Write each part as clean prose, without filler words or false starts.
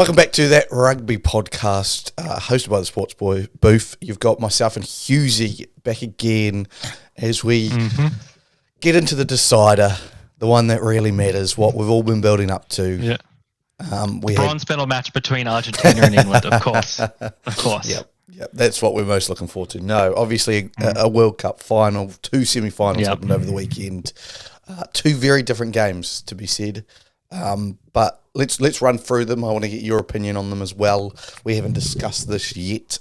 Welcome back to That Rugby Podcast, hosted by the Sports Boy Booth. You've got myself and Husey back again as we get into the decider, the one that really matters, what we've all been building up to. Yeah. The bronze medal match between Argentina and England, of course. Of course. Yep, that's what we're most looking forward to. No, obviously a World Cup final, two semi-finals happened over the weekend. Two very different games, to be said. But let's run through them. I want to get your opinion on them as well. We haven't discussed this yet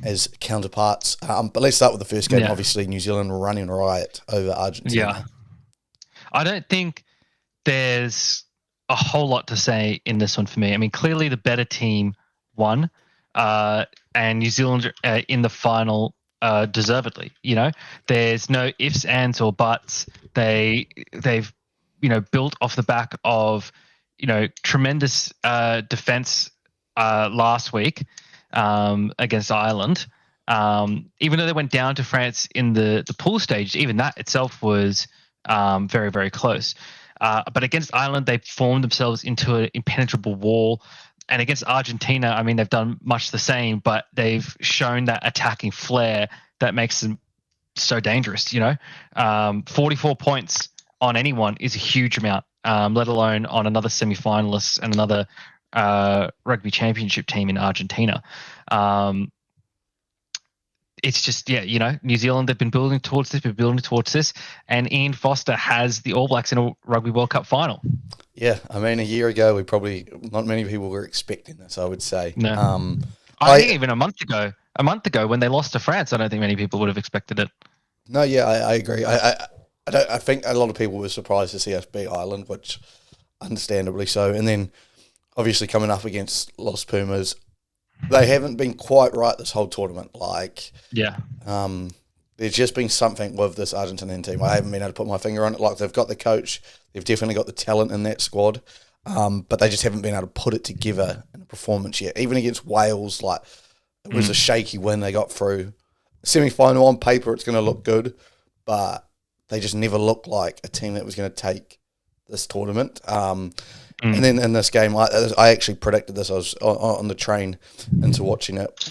as counterparts. But let's start with the first game. Obviously, New Zealand running riot over Argentina. Yeah. I don't think there's a whole lot to say in this one for me. I mean, clearly the better team won, and New Zealand in the final deservedly. You know, there's no ifs, ands, or buts. They've built off the back of tremendous defense last week against Ireland. Even though they went down to France in the pool stage, even that itself was very, very close. But against Ireland, they formed themselves into an impenetrable wall. And against Argentina, I mean, they've done much the same, but they've shown that attacking flair that makes them so dangerous. 44 points on anyone is a huge amount, let alone on another semi-finalist and another rugby championship team in Argentina. It's just, New Zealand, they've been building towards this, and Ian Foster has the All Blacks in a Rugby World Cup final. Yeah, I mean, a year ago, not many people were expecting this, I would say. No. I think even a month ago when they lost to France, I don't think many people would have expected it. No, yeah, I agree. I think a lot of people were surprised to see us beat Ireland, which understandably so. And then obviously coming up against Los Pumas, they haven't been quite right this whole tournament. There's just been something with this Argentinian team. I haven't been able to put my finger on it. Like, they've got the coach, they've definitely got the talent in that squad, but they just haven't been able to put it together in a performance yet. Even against Wales, it was a shaky win they got through. Semi-final on paper, it's going to look good, but they just never looked like a team that was going to take this tournament. And then in this game, I actually predicted this. I was on the train into watching it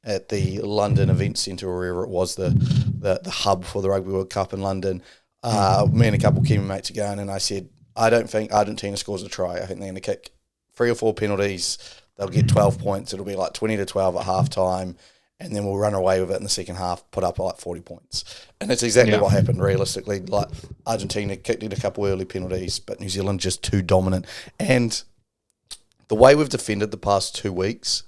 at the London Event Centre, or wherever it was, the hub for the Rugby World Cup in London. Me and a couple of Kiwi mates are going, and I said, I don't think Argentina scores a try. I think they're going to kick 3 or 4 penalties. They'll get 12 points. It'll be like 20-12 at half-time. And then we'll run away with it in the second half, put up 40 points. And it's exactly what happened, realistically. Argentina kicked in a couple early penalties, but New Zealand just too dominant. And the way we've defended the past 2 weeks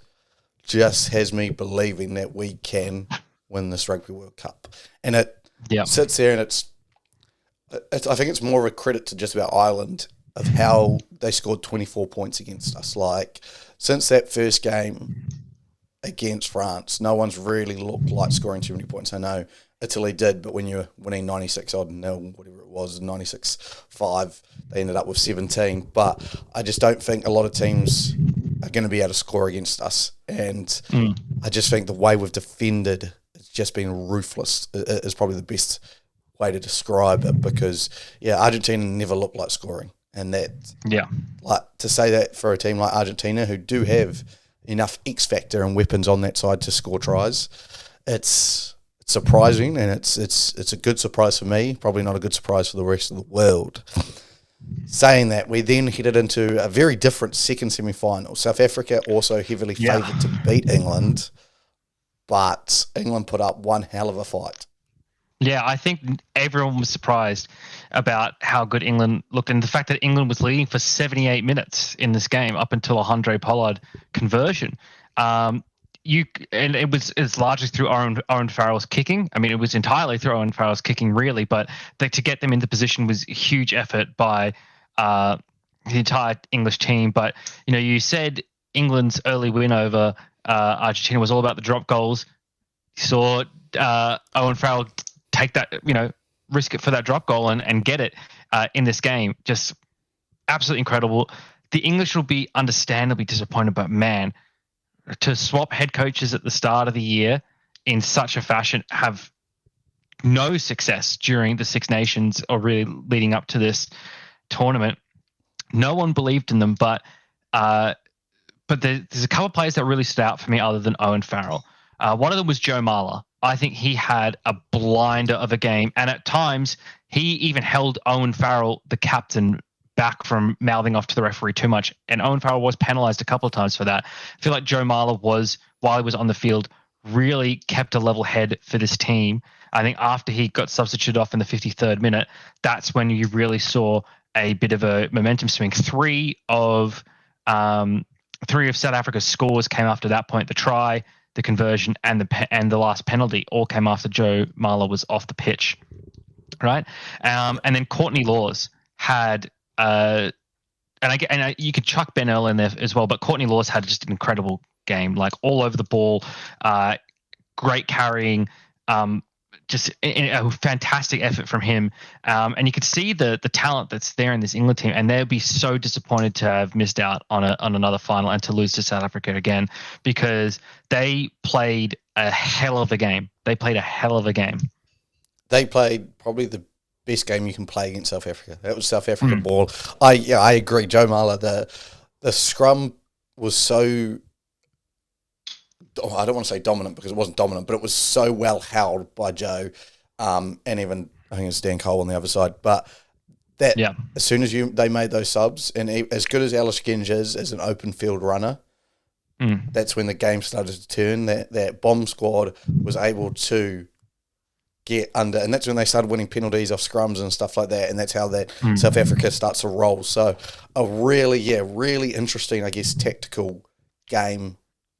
just has me believing that we can win this Rugby World Cup. And it sits there, and it's I think it's more of a credit to just about Ireland of how they scored 24 points against us. Since that first game against France, no one's really looked like scoring too many points. I know Italy did, but when you're winning 96-0, whatever it was, 96-5, they ended up with 17. But I just don't think a lot of teams are going to be able to score against us. And I just think the way we've defended has just been ruthless is probably the best way to describe it, because, Argentina never looked like scoring. And that, to say that for a team like Argentina, who do have enough X factor and weapons on that side to score tries, it's surprising, and it's a good surprise for me. Probably not a good surprise for the rest of the world. Saying that, we then headed into a very different second semi-final. South Africa also heavily favoured to beat England, but England put up one hell of a fight. Yeah, I think everyone was surprised about how good England looked, and the fact that England was leading for 78 minutes in this game up until a Andre Pollard conversion. And it was largely through Owen Farrell's kicking. I mean, it was entirely through Owen Farrell's kicking, really, but to get them into position was a huge effort by the entire English team. But you said England's early win over Argentina was all about the drop goals. You saw Owen Farrell take that, risk it for that drop goal and get it in this game. Just absolutely incredible. The English will be understandably disappointed, but man, to swap head coaches at the start of the year in such a fashion, have no success during the Six Nations or really leading up to this tournament. No one believed in them, but but there's a couple of players that really stood out for me other than Owen Farrell. One of them was Joe Marler. I think he had a blinder of a game, and at times he even held Owen Farrell, the captain, back from mouthing off to the referee too much. And Owen Farrell was penalised a couple of times for that. I feel like Joe Marler was, while he was on the field, really kept a level head for this team. I think after he got substituted off in the 53rd minute, that's when you really saw a bit of a momentum swing. Three of South Africa's scores came after that point. The try, the conversion, and the last penalty all came after Joe Marler was off the pitch, right? And then Courtney Laws had, you could chuck Ben Earl in there as well, but Courtney Laws had just an incredible game, like all over the ball, great carrying, just a fantastic effort from him. And you could see the talent that's there in this England team, and they'd be so disappointed to have missed out on another final and to lose to South Africa again, because they played a hell of a game. They played probably the best game you can play against South Africa. That was South Africa ball. I agree. Joe Marler, the scrum was so, I don't want to say dominant because it wasn't dominant, but it was so well held by Joe, and even I think it's Dan Cole on the other side. But as soon as they made those subs, and as good as Alice Genge is as an open field runner, that's when the game started to turn. That bomb squad was able to get under, and that's when they started winning penalties off scrums and stuff like that, and that's how that South Africa starts to roll. So a really interesting, I guess, tactical game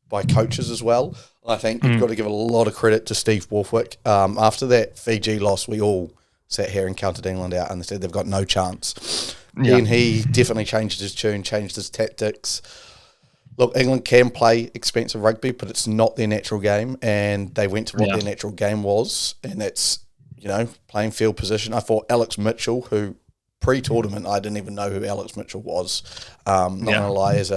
by coaches as well. I think you've got to give a lot of credit to Steve Borthwick. After that Fiji loss, we all sat here and counted England out and they said they've got no chance. Then he definitely changed his tune, changed his tactics. Look, England can play expensive rugby, but it's not their natural game, and they went to what their natural game was, and that's, playing field position. I thought Alex Mitchell, who pre-tournament, I didn't even know who Alex Mitchell was. Not going to lie, as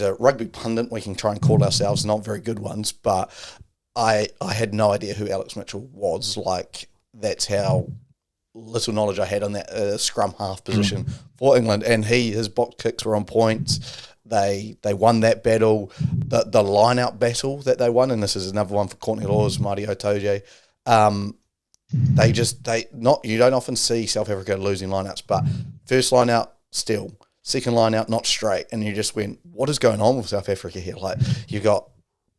a rugby pundit, we can try and call ourselves not very good ones, but I had no idea who Alex Mitchell was. Like, that's how little knowledge I had on that scrum half position for England. And his box kicks were on point. They won that battle. The line-out battle that they won, and this is another one for Courtney Laws, Marty Otoje. You don't often see South Africa losing line-outs, but first line-out still. Second line out, not straight, and you just went, what is going on with South Africa here? Like, you've got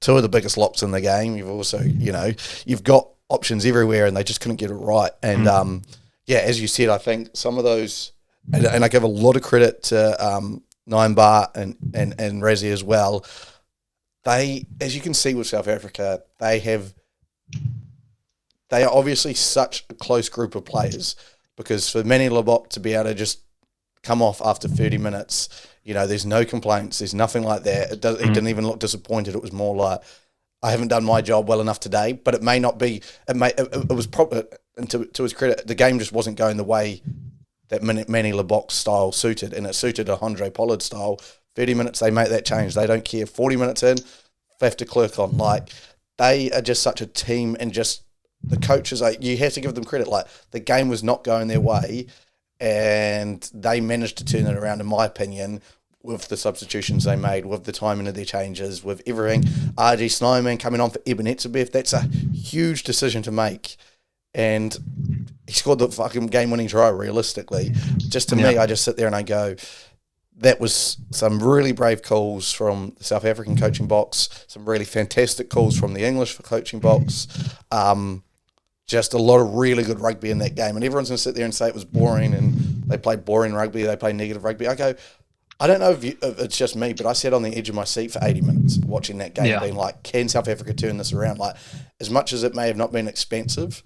two of the biggest locks in the game. You've also, you've got options everywhere, and they just couldn't get it right. And, as you said, I think some of those, and I give a lot of credit to Nine Bar and Razzie as well. They, as you can see with South Africa, they are obviously such a close group of players, because for Manny Labok to be able to just come off after 30 minutes, there's no complaints, there's nothing like that. He didn't even look disappointed. It was more like, I haven't done my job well enough today, but it may not be. It was probably, and to his credit, the game just wasn't going the way that Manny Labok's style suited, and it suited a Andre Pollard style. 30 minutes, they make that change. They don't care. 40 minutes in, they have to clerk on. Like, they are just such a team, and just the coaches, you have to give them credit. Like, the game was not going their way, and they managed to turn it around, in my opinion, with the substitutions they made, with the timing of their changes, with everything. RG Snyman coming on for Eben Etzebeth, that's a huge decision to make. And he scored the fucking game-winning try, realistically. Just to me, I just sit there and I go, that was some really brave calls from the South African coaching box, some really fantastic calls from the English coaching box. Just a lot of really good rugby in that game. And everyone's going to sit there and say it was boring and they played boring rugby, they played negative rugby. I go, I don't know if it's just me, but I sat on the edge of my seat for 80 minutes watching that game, being like, can South Africa turn this around? Like, as much as it may have not been expensive,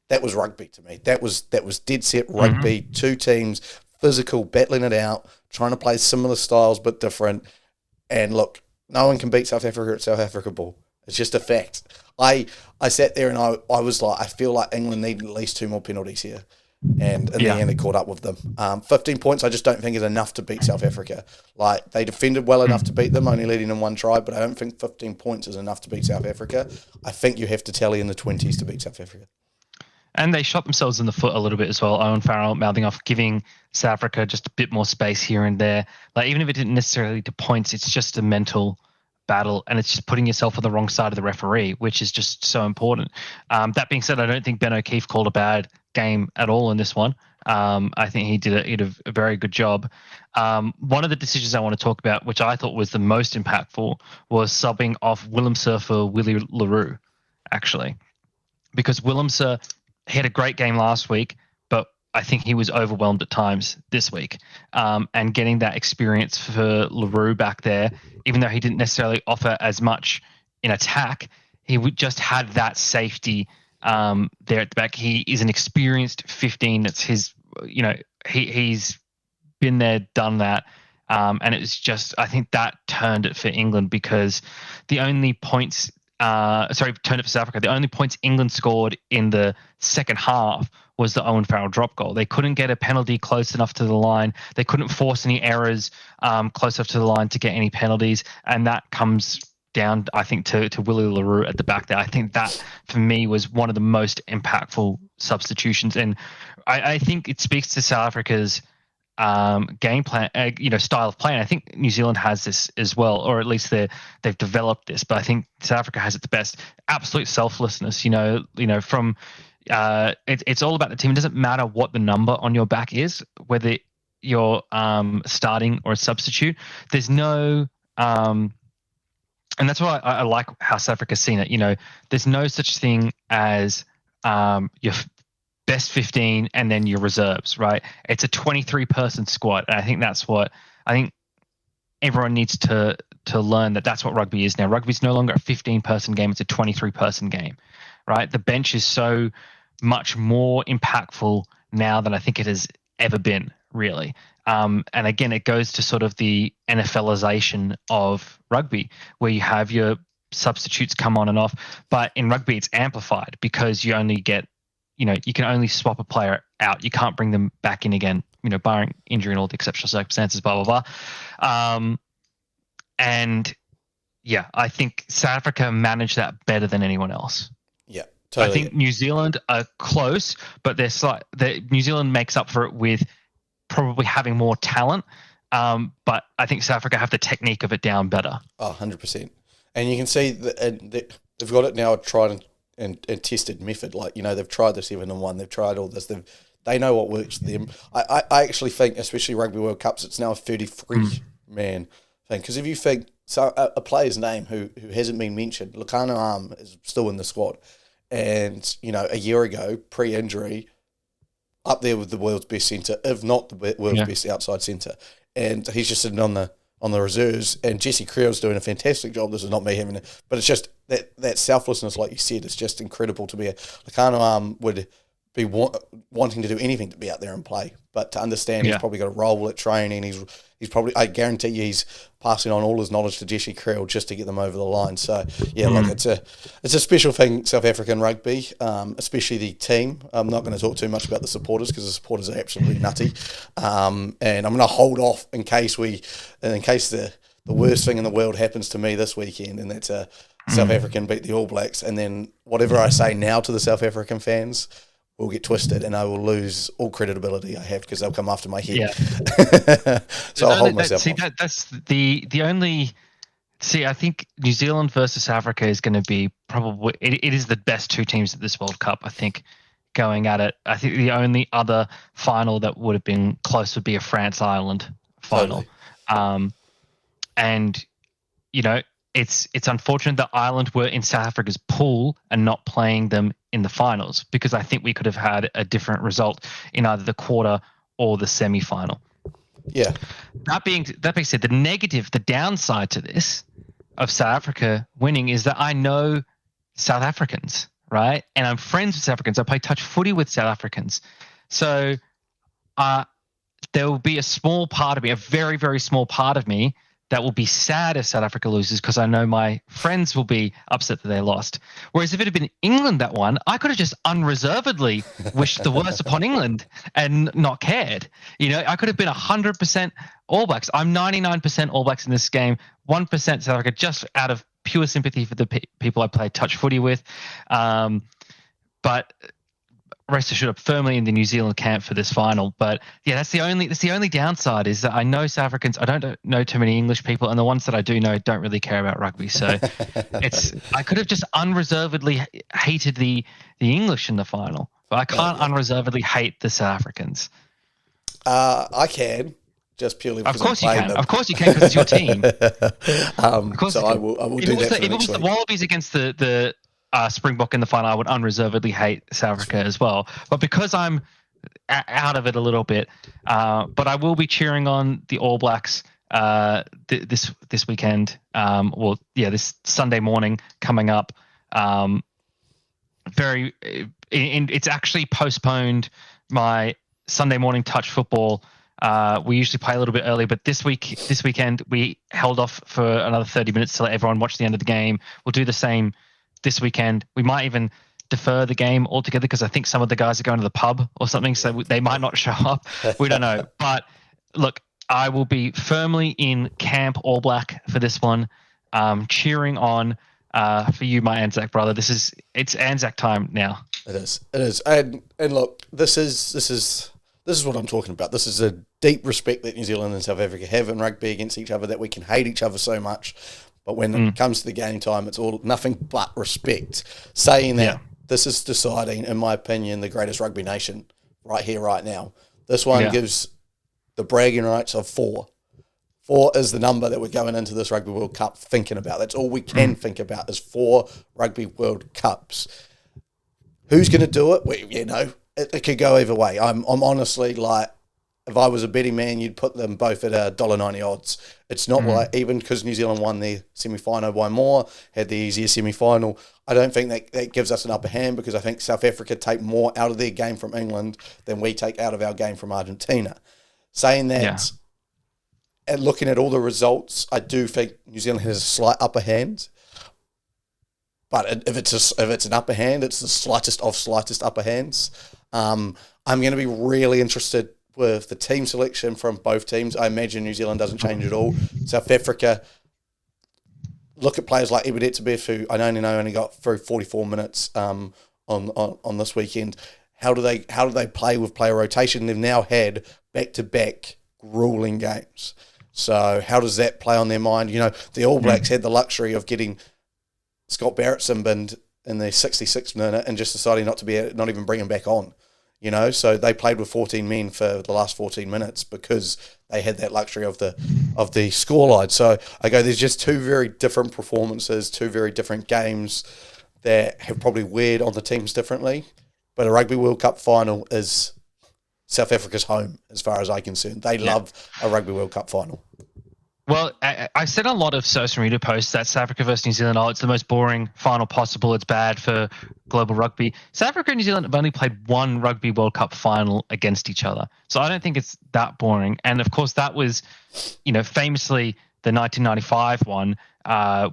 that was rugby to me. That was dead set rugby, two teams, physical, battling it out, trying to play similar styles but different. And look, no one can beat South Africa at South Africa ball. It's just a fact. I sat there and I was like, I feel like England need at least two more penalties here. And in the end, it caught up with them. 15 points, I just don't think is enough to beat South Africa. Like, they defended well enough to beat them, only leading in one try, but I don't think 15 points is enough to beat South Africa. I think you have to tally in the 20s to beat South Africa. And they shot themselves in the foot a little bit as well. Owen Farrell mouthing off, giving South Africa just a bit more space here and there. Like, even if it didn't necessarily lead to points, it's just a mental battle, and it's just putting yourself on the wrong side of the referee, which is just so important. That being said, I don't think Ben O'Keefe called a bad game at all in this one. I think he did a very good job. One of the decisions I want to talk about, which I thought was the most impactful, was subbing off Willemse for Willie LaRue, actually. Because Willemse, he had a great game last week, but I think he was overwhelmed at times this week. And getting that experience for LaRue back there, even though he didn't necessarily offer as much in attack, he just had that safety there at the back. He is an experienced 15. That's his, he's been there, done that. And it was just, I think that turned it for England, because the only points, turned it for South Africa. The only points England scored in the second half was the Owen Farrell drop goal. They couldn't get a penalty close enough to the line. They couldn't force any errors close enough to the line to get any penalties. And that comes down, I think, to Willie LaRue at the back there. I think that, for me, was one of the most impactful substitutions. And I think it speaks to South Africa's game plan, style of play. And I think New Zealand has this as well, or at least they've developed this. But I think South Africa has it the best. Absolute selflessness. From it's all about the team. It doesn't matter what the number on your back is, whether you're starting or a substitute. There's no, and that's why I like how South Africa's seen it. There's no such thing as your best 15 and then your reserves, right? It's a 23-person squad. And I think that's what everyone needs to learn, that's what rugby is now. Rugby is no longer a 15-person game. It's a 23-person game, right? The bench is so much more impactful now than I think it has ever been, really. And again, it goes to sort of the NFLization of rugby, where you have your substitutes come on and off. But in rugby, it's amplified, because you only get, you can only swap a player out. You can't bring them back in again, barring injury and all the exceptional circumstances, blah, blah, blah. And yeah, I think South Africa managed that better than anyone else. Yeah, totally. I think New Zealand are close, but New Zealand makes up for it with probably having more talent. But I think South Africa have the technique of it down better. 100%. And you can see that they've got it now tried and tested method. They've tried the 7-1. They've tried all this. They know what works for them. I actually think, especially Rugby World Cups, it's now a 33-man thing. Because if you think, so a player's name who hasn't been mentioned, Lucano is still in the squad. And, a year ago, pre-injury, up there with the world's best centre, if not the world's best outside centre. And he's just sitting on the reserves, and Jesse Creel's doing a fantastic job. This is not me having it, but it's just that selflessness, like you said, it's just incredible to be. Lucano would be wanting to do anything to be out there and play, but to understand he's probably got a role at training. He's probably, I guarantee you, he's passing on all his knowledge to Jesse Creel just to get them over the line. So look, it's a special thing, South African rugby, especially the team. I'm not going to talk too much about the supporters, because the supporters are absolutely nutty, and I'm going to hold off in case the worst thing in the world happens to me this weekend, and that's South African beat the All Blacks, and then whatever I say now to the South African fans will get twisted, and I will lose all credibility I have, because they'll come after my head. Yeah. So I'll hold myself off. That's the only. I think New Zealand versus South Africa is going to be probably it is the best two teams at this World Cup, I think, going at it. I think the only other final that would have been close would be a France-Ireland final. Totally. And it's unfortunate that Ireland were in South Africa's pool and not playing them in the finals, because I think we could have had a different result in either the quarter or the semi-final. Yeah. That being said, the downside to this of South Africa winning is that I know South Africans, right? And I'm friends with South Africans. I play touch footy with South Africans. So there will be a small part of me, a very, very small part of me, that will be sad if South Africa loses, because I know my friends will be upset that they lost. Whereas if it had been England that won, I could have just unreservedly wished the worst upon England and not cared. I could have been 100% All Blacks. I'm 99% All Blacks in this game, 1% South Africa, just out of pure sympathy for the people I play touch footy with. But rest assured, I'm firmly in the New Zealand camp for this final. But yeah, that's the only downside is that I know South Africans. I don't know too many English people, and the ones that I do know don't really care about rugby. So I could have just unreservedly hated the English in the final, but I can't unreservedly hate the South Africans. I can. Just purely because of course I'm you playing can. them. Of course you can because it's your team. So I will do that for If it was the Wallabies against the Springbok in the final, I would unreservedly hate South Africa as well. But because I'm out of it a little bit, but I will be cheering on the All Blacks this weekend. This Sunday morning coming up. It's actually postponed my Sunday morning touch football. We usually play a little bit early, but this weekend we held off for another 30 minutes to let everyone watch the end of the game. We'll do the same this weekend. We might even defer the game altogether because I think some of the guys are going to the pub or something, so they might not show up. We don't know. But look, I will be firmly in camp All Black for this one, cheering on for you, my Anzac brother. It's Anzac time now. It is, and look, this is what I'm talking about. This is a deep respect that New Zealand and South Africa have in rugby against each other, that we can hate each other so much, but when it comes to the game time, it's all nothing but respect. Saying that, this is deciding, in my opinion, the greatest rugby nation right here, right now. This one gives the bragging rights of 4. 4 is the number that we're going into this Rugby World Cup thinking about. That's all we can think about is 4 Rugby World Cups. Who's going to do it? It could go either way. I'm honestly like, if I was a betting man, you'd put them both at $1.90 odds. It's not like, even because New Zealand won their semi-final by more, had the easier semi-final, I don't think that gives us an upper hand, because I think South Africa take more out of their game from England than we take out of our game from Argentina. Saying that, and looking at all the results, I do think New Zealand has a slight upper hand. But if it's an upper hand, it's the slightest of slightest upper hands. I'm going to be really interested with the team selection from both teams. I imagine New Zealand doesn't change at all. South Africa, look at players like Ebenezer, who I only got through 44 minutes on this weekend. How do they play with player rotation? They've now had back-to-back grueling games. So how does that play on their mind? The All Blacks had the luxury of getting Scott Barrett binned in the 66th minute and just deciding not even bring him back on. So they played with 14 men for the last 14 minutes because they had that luxury of the scoreline. So there's just 2 very different performances, 2 very different games that have probably weighed on the teams differently. But a Rugby World Cup final is South Africa's home, as far as I'm concerned. They love a Rugby World Cup final. Well, I said a lot of social media posts that South Africa versus New Zealand, it's the most boring final possible. It's bad for global rugby. South Africa and New Zealand have only played 1 Rugby World Cup final against each other. So I don't think it's that boring. And of course, that was, famously the 1995 one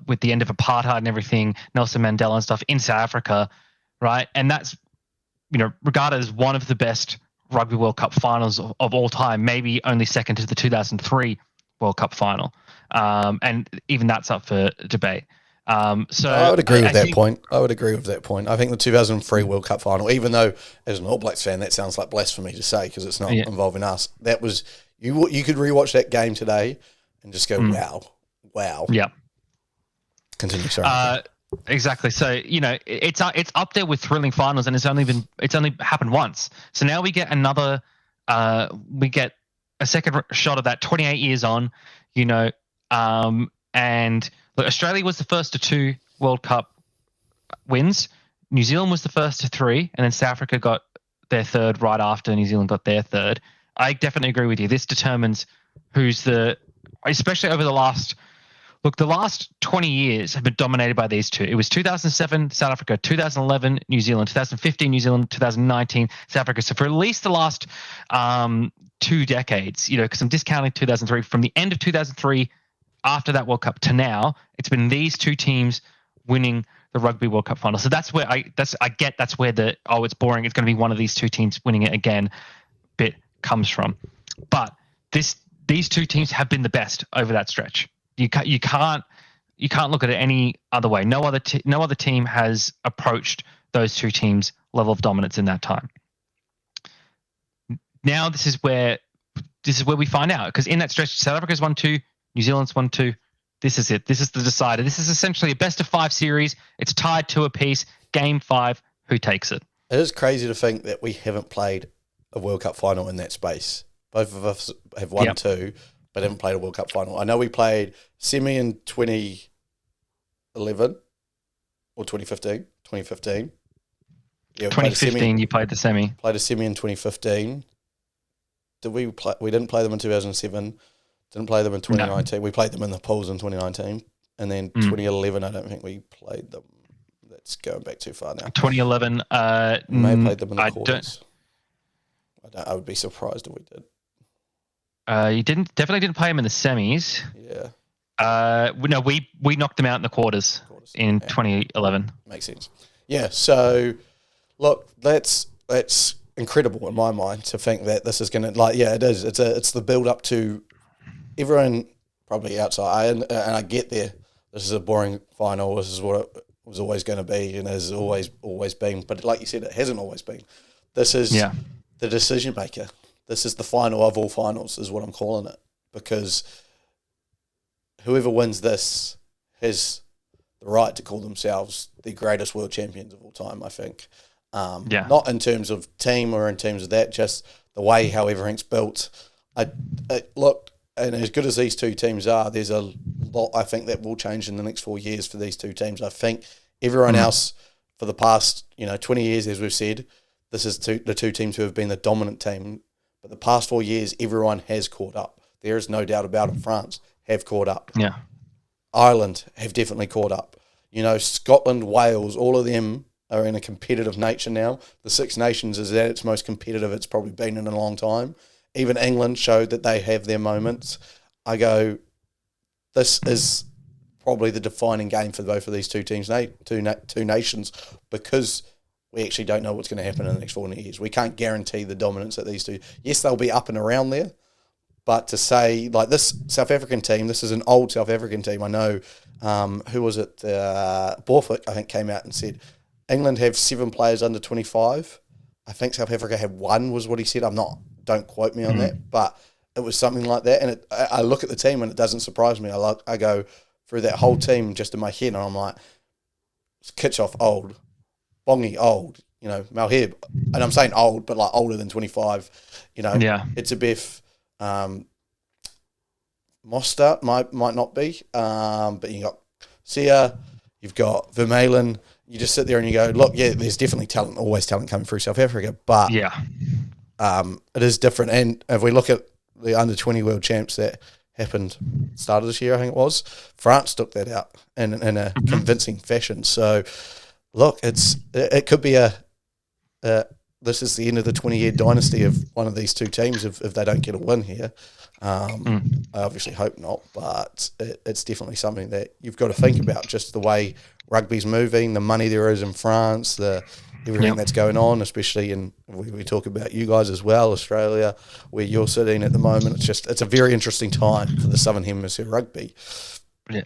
with the end of apartheid and everything, Nelson Mandela and stuff in South Africa, right? And that's, regarded as one of the best Rugby World Cup finals of all time, maybe only second to the 2003 World Cup final, and even that's up for debate. So I would agree with that point. I think the 2003 World Cup final, even though as an All Blacks fan that sounds like blasphemy to say because it's not involving us, that was you could rewatch that game today and just go wow. Yeah. Continue. Sorry. Exactly. So it's up there with thrilling finals, and it's only happened once. So now we get another. We get a second shot of that 28 years on, and look, Australia was the first to 2 World Cup wins. New Zealand was the first to 3, and then South Africa got their 3rd right after New Zealand got their 3rd. I definitely agree with you. This determines especially over the last 20 years have been dominated by these 2. It was 2007, South Africa, 2011, New Zealand, 2015, New Zealand, 2019, South Africa. So for at least the last 2 decades, because I'm discounting 2003, from the end of 2003 after that World Cup to now, it's been these 2 teams winning the Rugby World Cup final. So that's where that's where it's boring, it's going to be one of these 2 teams winning it again bit comes from. But these 2 teams have been the best over that stretch. You can't look at it any other way. No other team has approached those 2 teams' level of dominance in that time. now this is where we find out, because in that stretch, South Africa's won 2, New Zealand's won 2. This is it. This is the decider. This is essentially a best of 5 series. It's tied 2 apiece. Game 5, who takes it? It is crazy to think that we haven't played a World Cup final in that space. Both of us have won 2, but haven't played a World Cup final. I know we played semi in 2011 or 2015. 2015. Yeah, 2015, you played the semi. Played a semi in 2015. Did we play? We didn't play them in 2007. Didn't play them in 2019. No. We played them in the pools in 2019. And then 2011, I don't think we played them. That's going back too far now. 2011. We may have played them in the quarters. I would be surprised if we did. You definitely didn't play them in the semis. Yeah. No, we knocked them out in the quarters in 2011. Makes sense. Yeah. So, look, that's incredible in my mind to think that this is going to, it is. It's the build up to everyone probably outside, and I get there. This is a boring final. This is what it was always going to be, and has always been. But like you said, it hasn't always been. This is the decision maker. This is the final of all finals, is what I'm calling it, because whoever wins this has the right to call themselves the greatest world champions of all time, I think. Not in terms of team or in terms of that, just the way how everything's built. Look, and as good as these two teams are, there's a lot I think that will change in the next 4 years for these two teams. I think everyone else for the past 20 years, as we've said, this is the two teams who have been the dominant team. But the past 4 years, everyone has caught up. There is no doubt about it. France have caught up. Yeah. Ireland have definitely caught up. Scotland, Wales, all of them are in a competitive nature now. The Six Nations is at its most competitive it's probably been in a long time. Even England showed that they have their moments. I go, this is probably the defining game for both of these two teams, two nations, because we actually don't know what's going to happen in the next 40 years. We can't guarantee the dominance that these two. Yes, they'll be up and around there, but to say, like, this South African team, this is an old South African team. I know, who was it? Borthwick, I think, came out and said, England have 7 players under 25. I think South Africa had 1, was what he said. Don't quote me on that, but it was something like that. And I look at the team and it doesn't surprise me. I go through that whole team just in my head and I'm like, Kitchoff old, Bongi old, Malhib, and I'm saying old, but like older than 25. It's a biff. Mostert might not be, but you got Sia, you've got Vermeulen. You just sit there and you go, look, yeah, there's definitely always talent coming through South Africa, but it is different. And if we look at the under-20 world champs that happened started this year, I think it was, France took that out in a convincing fashion. So, look, it could be this is the end of the 20-year dynasty of one of these two teams if they don't get a win here. I obviously hope not, but it's definitely something that you've got to think about, just the way rugby's moving, the money there is in France, everything that's going on, especially we talk about you guys as well, Australia, where you're sitting at the moment. It's a very interesting time for the Southern Hemisphere rugby. Yeah.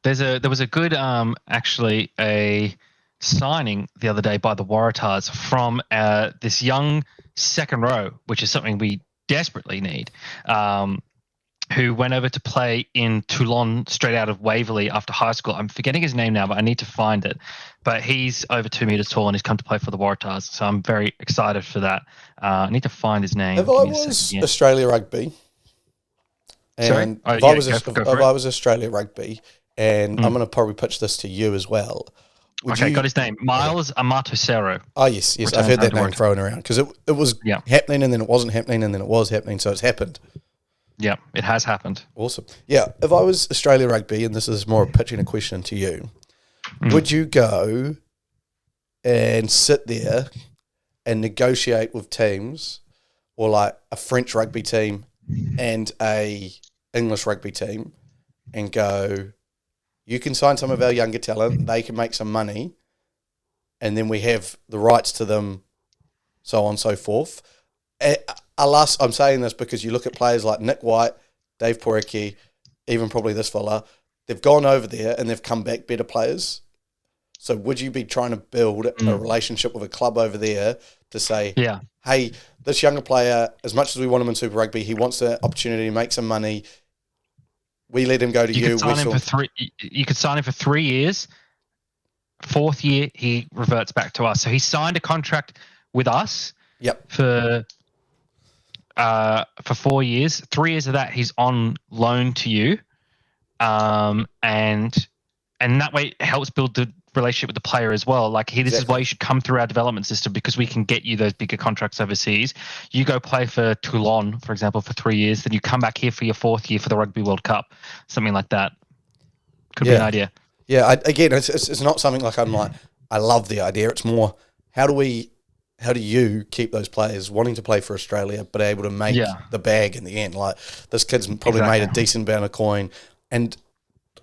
There was a good actually a signing the other day by the Waratahs from this young second row, which is something we desperately need, who went over to play in Toulon straight out of Waverley after high school. I'm forgetting his name now, but I need to find it. But he's over 2 meters tall and he's come to play for the Waratahs, so I'm very excited for that. I need to find his name. If I was Australia Rugby, and if I was Australia Rugby, and I'm going to probably pitch this to you as well. Got his name. Miles Amatosero. Oh, yes. I've heard that name thrown around because it was happening and then it wasn't happening and then it was happening, so it's happened. Yeah, it has happened. Awesome. Yeah, if I was Australia Rugby, and this is more pitching a question to you, would you go and sit there and negotiate with teams, or like a French rugby team and a English rugby team, and go, you can sign some of our younger talent, they can make some money, and then we have the rights to them, so on and so forth. Alas, I'm saying this because you look at players like Nick White, Dave Porecki, even probably this fella, they've gone over there and they've come back better players. So would you be trying to build a relationship with a club over there to say, hey, this younger player, as much as we want him in Super Rugby, he wants the opportunity to make some money. We let him go to you. Could sign him for 3. You could sign him for 3 years. 4th year, he reverts back to us. So he signed a contract with us. Yep. For 4 years. 3 years of that, he's on loan to you, and that way it helps build the relationship with the player as well. Like, this is why you should come through our development system, because we can get you those bigger contracts overseas. You go play for Toulon, for example, for 3 years, then you come back here for your 4th year for the Rugby World Cup, something like that. Could be an idea. Yeah, it's not something like I'm like, I love the idea. It's more, how do you keep those players wanting to play for Australia but able to make the bag in the end? Like, this kid's probably made a decent amount of coin. And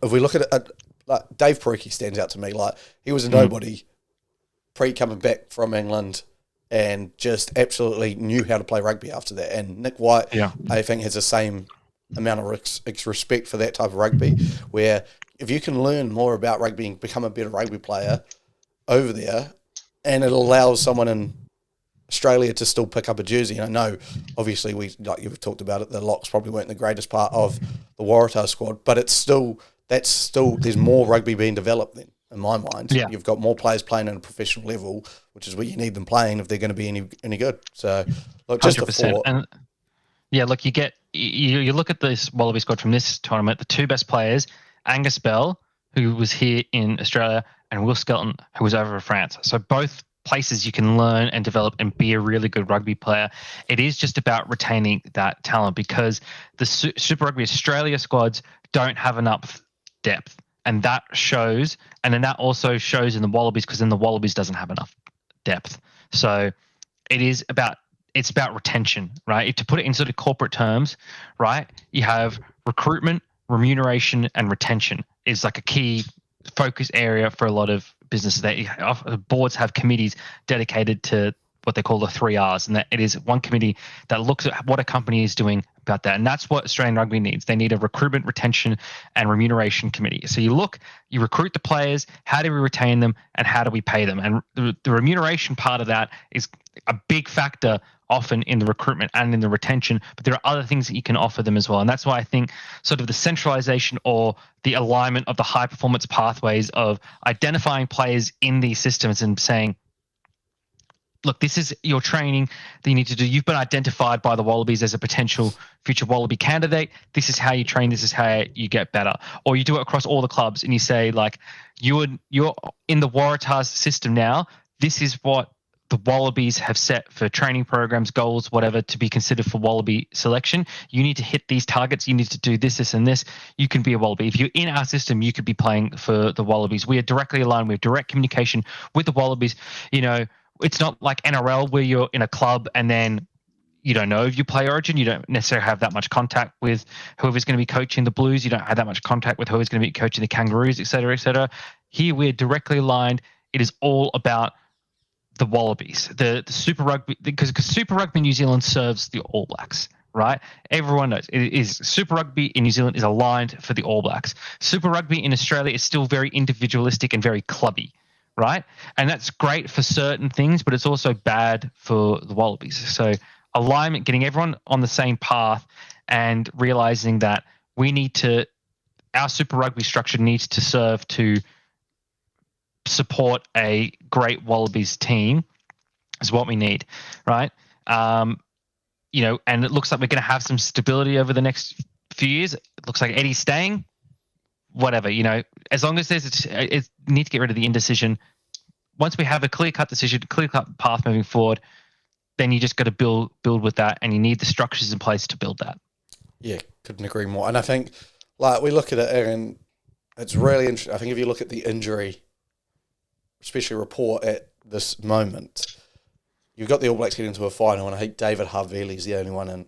if we look at it, like, Dave Perucci stands out to me. Like, he was a nobody coming back from England and just absolutely knew how to play rugby after that. And Nick White, I think, has the same amount of respect for that type of rugby, where if you can learn more about rugby and become a better rugby player over there, and it allows someone in Australia to still pick up a jersey. And I know, obviously, like you've talked about it, the locks probably weren't the greatest part of the Waratah squad, but there's more rugby being developed then, in my mind. Yeah. You've got more players playing at a professional level, which is where you need them playing if they're going to be any good. So, look, just 100%. a thought. And look, you look at this Wallaby squad from this tournament, the 2 best players, Angus Bell, who was here in Australia, and Will Skelton, who was over in France. So both places you can learn and develop and be a really good rugby player. It is just about retaining that talent, because the Super Rugby Australia squads don't have enough depth, and that shows. And then that also shows in the Wallabies, because then the Wallabies doesn't have enough depth. So it's about retention, right? To put it in sort of corporate terms, right? You have recruitment, remuneration, and retention is like a key focus area for a lot of businesses. Boards have committees dedicated to what they call the 3 R's, and that it is one committee that looks at what a company is doing about that. And that's what Australian rugby needs. They need a recruitment, retention, and remuneration committee. So you recruit the players, how do we retain them, and how do we pay them? And the remuneration part of that is a big factor often in the recruitment and in the retention, but there are other things that you can offer them as well. And that's why I think sort of the centralization or the alignment of the high performance pathways of identifying players in these systems and saying, look, this is your training that you need to do. You've been identified by the Wallabies as a potential future Wallaby candidate. This is how you train. This is how you get better. Or you do it across all the clubs and you say, like, you're in the Waratahs system now. This is what the Wallabies have set for training programs, goals, whatever, to be considered for Wallaby selection. You need to hit these targets. You need to do this, this, and this. You can be a Wallaby. If you're in our system, you could be playing for the Wallabies. We are directly aligned. We have direct communication with the Wallabies. You know, it's not like NRL where you're in a club and then you don't know if you play Origin. You don't necessarily have that much contact with whoever's going to be coaching the Blues. You don't have that much contact with whoever's going to be coaching the Kangaroos, et cetera, et cetera. Here we're directly aligned. It is all about the Wallabies, the Super Rugby, because Super Rugby New Zealand serves the All Blacks, right? Everyone knows it is Super Rugby in New Zealand is aligned for the All Blacks. Super Rugby in Australia is still very individualistic and very clubby, right? And that's great for certain things, but it's also bad for the Wallabies. So alignment, getting everyone on the same path and realizing that our Super Rugby structure needs to serve to support a great Wallabies team is what we need, right? And it looks like we're going to have some stability over the next few years. It looks like Eddie's staying, whatever, as long as it's need to get rid of the indecision. Once we have a clear-cut decision, clear-cut path moving forward, then you just got to build with that, and you need the structures in place to build that. Yeah, couldn't agree more. And I think, like, we look at it, and it's really interesting. I think if you look at the injury, especially report at this moment, you've got the All Blacks getting into a final, and I think David Havili's the only one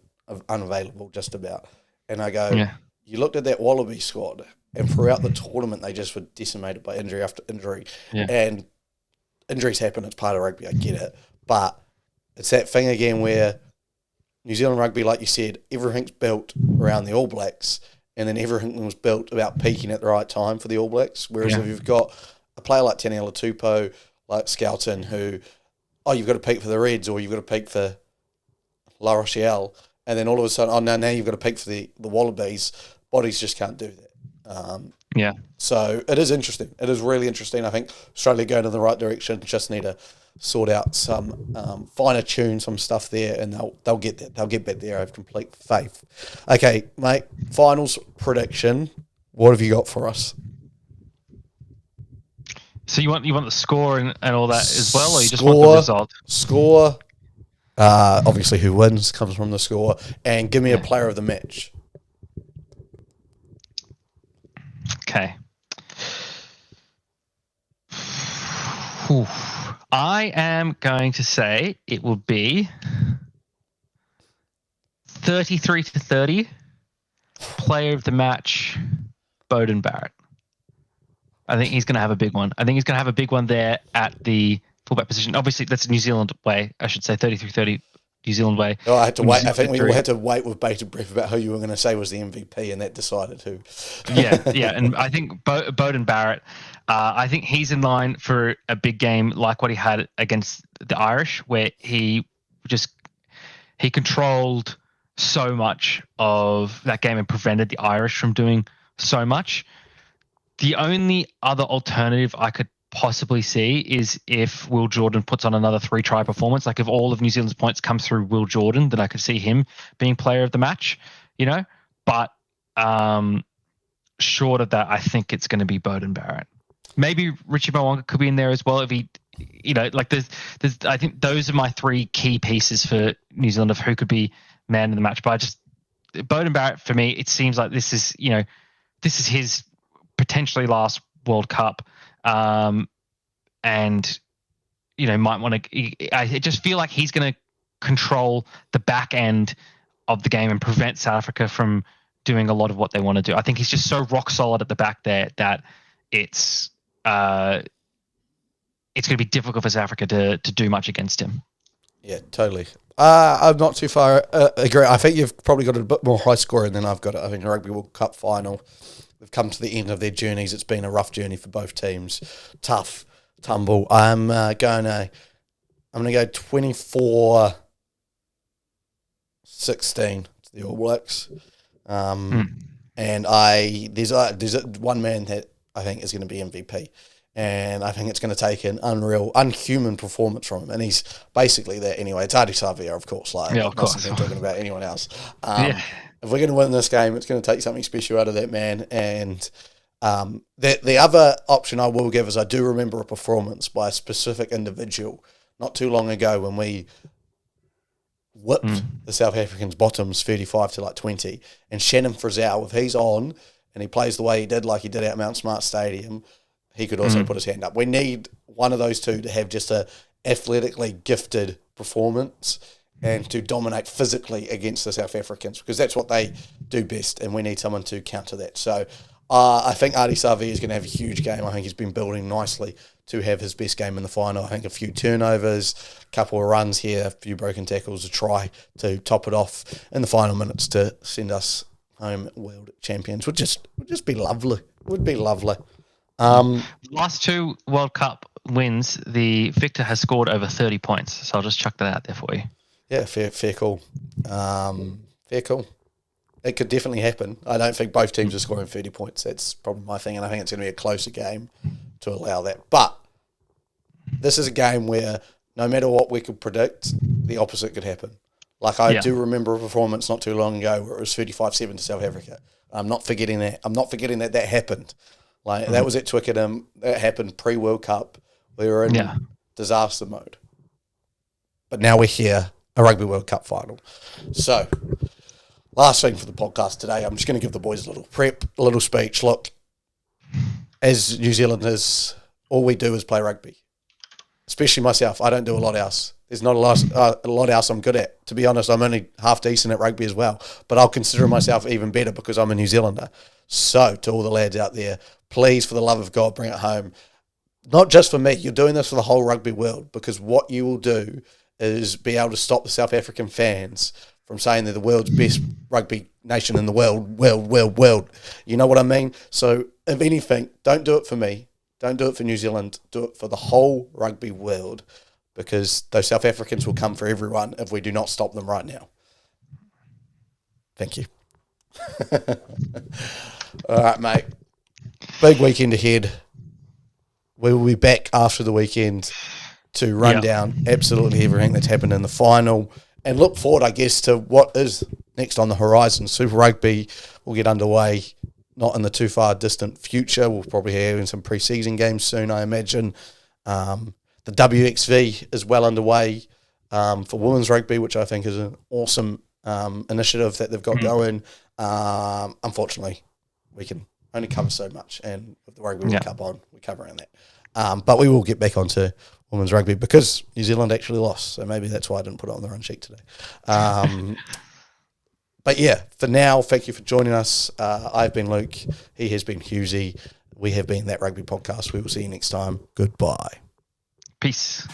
unavailable, just about. And I go, You looked at that Wallaby squad, and throughout the tournament, they just were decimated by injury after injury. Yeah. And injuries happen, it's part of rugby, I get it. But it's that thing again where New Zealand rugby, like you said, everything's built around the All Blacks, and then everything was built about peaking at the right time for the All Blacks. Whereas if you've got a player like Taniela Tupou, like Skelton, who oh, you've got to peak for the Reds or you've got to peak for La Rochelle, and then all of a sudden, oh, now you've got to peak for the Wallabies. Bodies just can't do that. Yeah. So it is interesting. It is really interesting. I think Australia going in the right direction. Just need to sort out some finer tune some stuff there, and they'll get there. They'll get back there. I have complete faith. Okay, mate. Finals prediction. What have you got for us? So you want the score and all that as well, or you just want the result? Score. Obviously, who wins comes from the score, and give me a player of the match. Okay. Whew. I am going to say it will be 33-30. Player of the match, Beauden Barrett. I think he's going to have a big one. I think he's going to have a big one there at the fullback position. Obviously, that's New Zealand way. I should say 33-30 New Zealand way. Oh, I had to wait. I think we all had to wait with bated breath about who you were going to say was the MVP, and that decided who. yeah. And I think Beauden Barrett, I think he's in line for a big game like what he had against the Irish, where he controlled so much of that game and prevented the Irish from doing so much. The only other alternative I could possibly see is if Will Jordan puts on another 3-try performance. Like if all of New Zealand's points come through Will Jordan, then I could see him being player of the match, But short of that, I think it's going to be Beauden Barrett. Maybe Richie Mo'unga could be in there as well if he, there's. I think those are my 3 key pieces for New Zealand of who could be man of the match. But Beauden Barrett for me, it seems like this is his potentially last World Cup. And might want to. I just feel like he's going to control the back end of the game and prevent South Africa from doing a lot of what they want to do. I think he's just so rock solid at the back there that it's going to be difficult for South Africa to do much against him. Yeah, totally. I'm not too far agree. I think you've probably got a bit more high scoring than I've got. I think the Rugby World Cup final. They've come to the end of their journeys. It's been a rough journey for both teams. Tough tumble. I'm going to go 24-16 to the All Blacks. And there's one man that I think is going to be MVP. And I think it's going to take an unhuman performance from him. And he's basically that anyway. It's Ardie Savea, of course. Of course. I'm talking about anyone else. If we're going to win this game, it's going to take something special out of that man. And the other option I will give is I do remember a performance by a specific individual not too long ago when we whipped the South Africans' bottoms 35-20. And Shannon Frizzell, if he's on and he plays the way he did, like he did at Mount Smart Stadium, he could also put his hand up. We need one of those two to have just a athletically gifted performance and to dominate physically against the South Africans because that's what they do best, and we need someone to counter that. So I think Ardie Savea is going to have a huge game. I think he's been building nicely to have his best game in the final. I think a few turnovers, a couple of runs here, a few broken tackles, a try to top it off in the final minutes to send us home world champions. Would just be lovely. Would be lovely. Last 2 World Cup wins, the victor has scored over 30 points. So I'll just chuck that out there for you. Yeah, fair call. Fair call. It could definitely happen. I don't think both teams are scoring 30 points. That's probably my thing, and I think it's going to be a closer game to allow that. But this is a game where no matter what we could predict, the opposite could happen. Like I do remember a performance not too long ago where it was 35-7 to South Africa. I'm not forgetting that. I'm not forgetting that happened. Like that was at Twickenham. That happened pre-World Cup. We were in disaster mode. But now we're here. A Rugby World Cup final. So, last thing for the podcast today, I'm just going to give the boys a little prep, a little speech. Look, as New Zealanders, all we do is play rugby. Especially myself. I don't do a lot else. There's not a lot else I'm good at. To be honest, I'm only half decent at rugby as well. But I'll consider myself even better because I'm a New Zealander. So, to all the lads out there, please, for the love of God, bring it home. Not just for me. You're doing this for the whole rugby world because what you will do is be able to stop the South African fans from saying they're the world's best rugby nation in the world. You know what I mean? So, if anything, don't do it for me. Don't do it for New Zealand. Do it for the whole rugby world. because those South Africans will come for everyone if we do not stop them right now. Thank you. All right, mate. Big weekend ahead. We will be back after the weekend to run down absolutely everything that's happened in the final and look forward, I guess, to what is next on the horizon. Super Rugby will get underway, not in the too far distant future. We'll probably have some pre-season games soon, I imagine. The WXV is well underway for women's rugby, which I think is an awesome initiative that they've got going. Unfortunately, we can only cover so much, and with the Rugby World Cup on, we're covering that. But we will get back onto women's rugby because New Zealand actually lost, so maybe that's why I didn't put it on the run sheet today. But yeah, for now, thank you for joining us. I've been Luke. He has been Husey. We have been That Rugby Podcast. We will see you next time. Goodbye. Peace.